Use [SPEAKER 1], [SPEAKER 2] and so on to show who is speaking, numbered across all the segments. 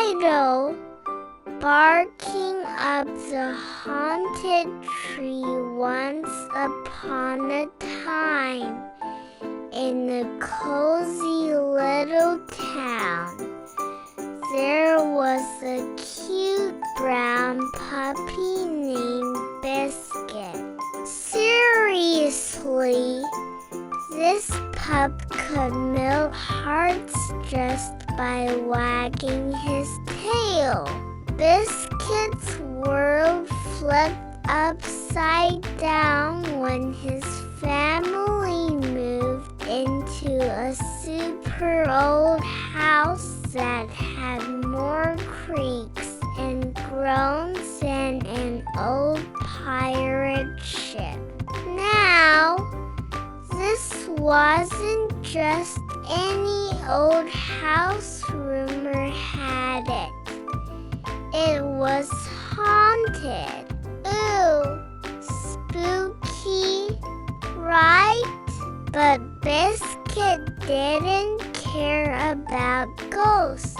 [SPEAKER 1] Fido, barking up the haunted tree once upon a time in a cozy little town. There was a cute brown puppy named Biscuit. Seriously, this pup could melt hearts just by wagging his tail. Biscuit's world flipped upside down when his family moved into a super old house that had more creaks and groans than an old pirate ship. Now, this wasn't just any old house, rumor had it. It was haunted. Ooh, spooky, right? But Biscuit didn't care about ghosts.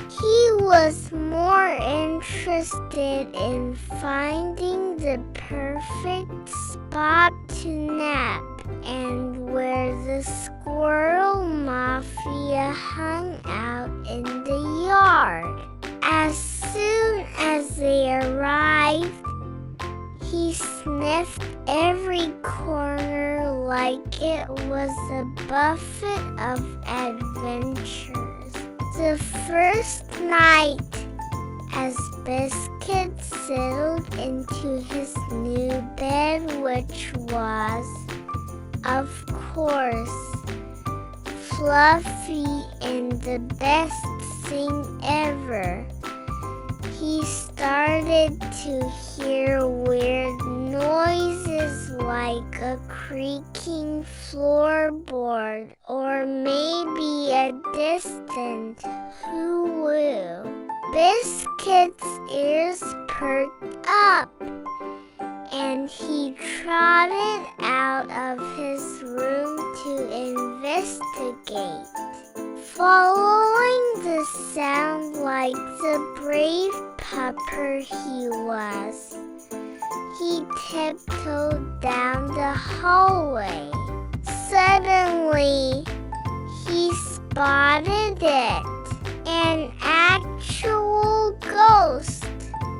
[SPEAKER 1] He was more interested in finding the perfect spot to nap and where the squirrel mafia hung out in the yard. As soon as they arrived, he sniffed every corner like it was a buffet of adventures. The first night, as Biscuit settled into his new bed, which was, of course, fluffy and the best thing ever, he started to hear weird noises like a creaking floorboard or maybe a distant hoo-woo. Biscuit's ears perked up, and he trotted out of his room to investigate. Following the sound like the brave pupper he was, he tiptoed down the hallway. Suddenly, he spotted it, an actual ghost.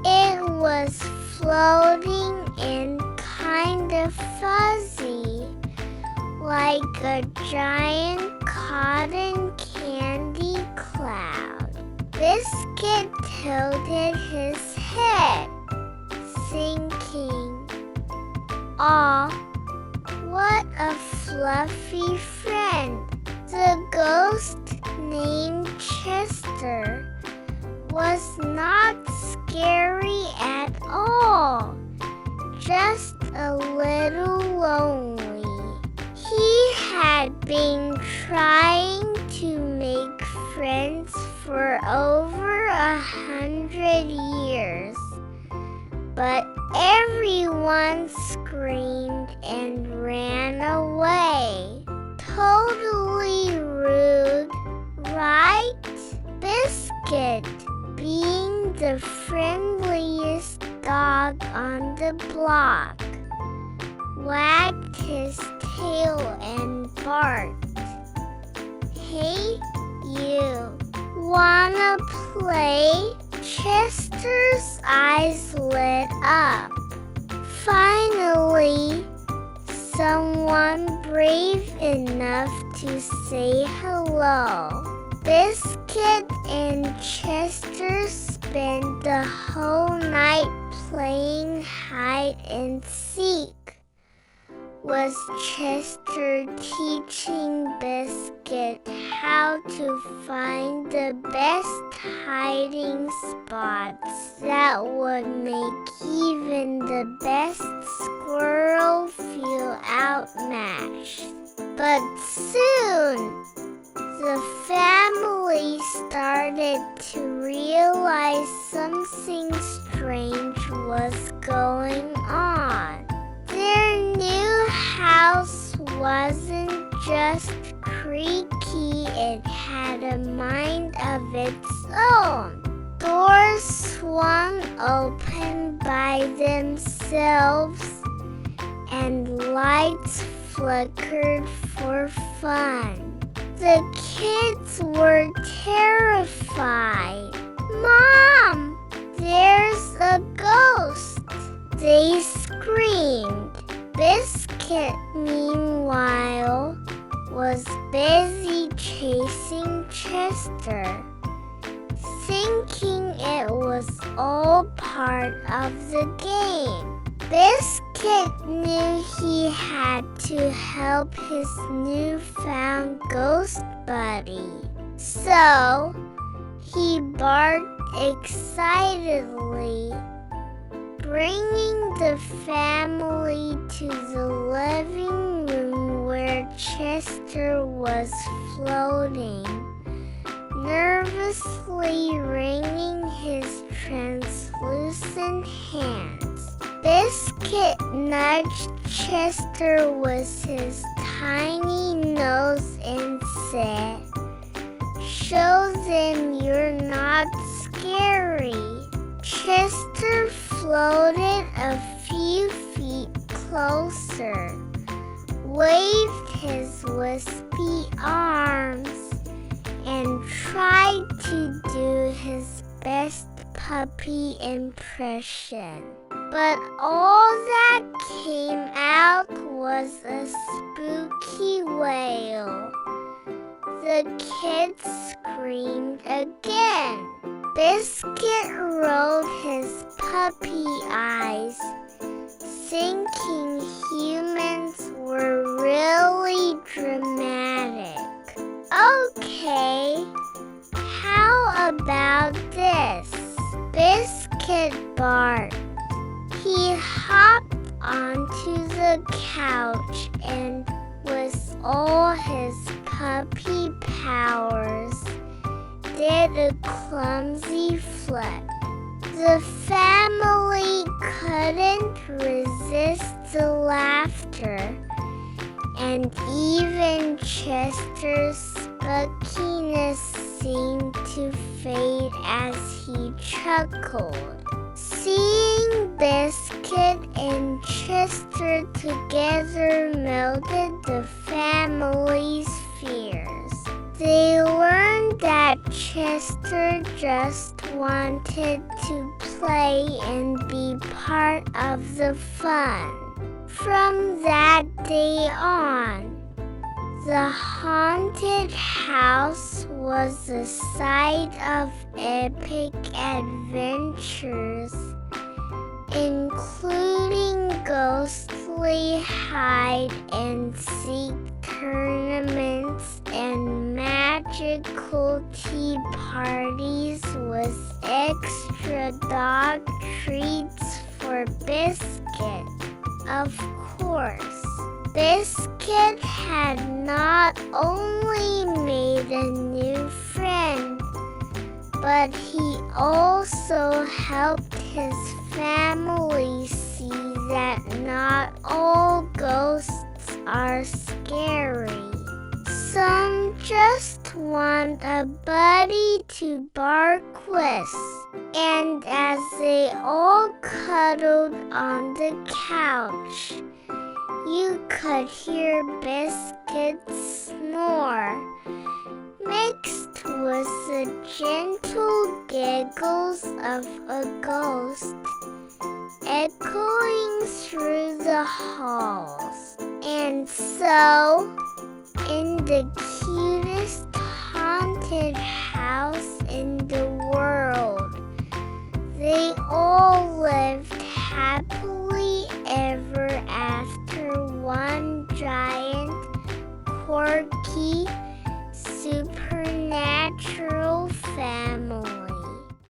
[SPEAKER 1] It was floating and kind of fuzzy, like a giant cotton candy cloud. Biscuit tilted his head, thinking, "Aw, what a fluffy friend." The ghost named Chester was not scary at all, just a little lonely. He had been trying to make friends for over 100 years, but everyone screamed and ran away. Totally rude, right? Biscuit, being the friendliest dog on the block, wagged his tail and barked. "Hey, you, wanna play?" Chester's eyes lit up. Finally, someone brave enough to say hello. Biscuit and Chester spent the whole night playing hide and seek. Was Chester teaching Biscuit how to find the best hiding spots that would make even the best squirrel feel outmatched? But soon, the family started to realize something strange was going on. Their new house wasn't just creaky, it had a mind of its own. Doors swung open by themselves, and lights flickered for fun. The kids were terrified. "Mom, there's a ghost!" they screamed. Biscuit, meanwhile, was busy chasing Chester, thinking it was all part of the game. Biscuit knew he had to help his newfound ghost buddy, so he barked excitedly, bringing the family to the living room where Chester was floating, nervously wringing his translucent hands. Biscuit nudged Chester with his tiny nose and said, "Show them you're not scary." Chester floated a few feet closer, waved his wispy arms, and tried to do his best puppy impression. But all that came out was a spooky wail. The kids screamed again. Biscuit rolled his puppy eyes, thinking humans were really dramatic. "Okay, how about this?" Biscuit barked. He hopped onto the couch and, with all his puppy powers, did a clumsy flip. The family couldn't resist the laughter, and even Chester's spookiness seemed to fade as he chuckled. Seeing Biscuit and Chester together melted the family's fears. They learned that Chester just wanted to play and be part of the fun. From that day on, the haunted house was the site of epic adventures, including ghostly hide-and-seek tournaments and magical tea parties with extra dog treats for Biscuit. Of course, Biscuit had not only made a new friend, but he also helped his family see that not all ghosts are scary. Some just want a buddy to bark with. And as they all cuddled on the couch, you could hear Biscuit's snore, mixed with the gentle giggles of a ghost, echoing through the halls. And so, in the cutest haunted house in the world, they all lived happily ever after, one giant, quirky, supernatural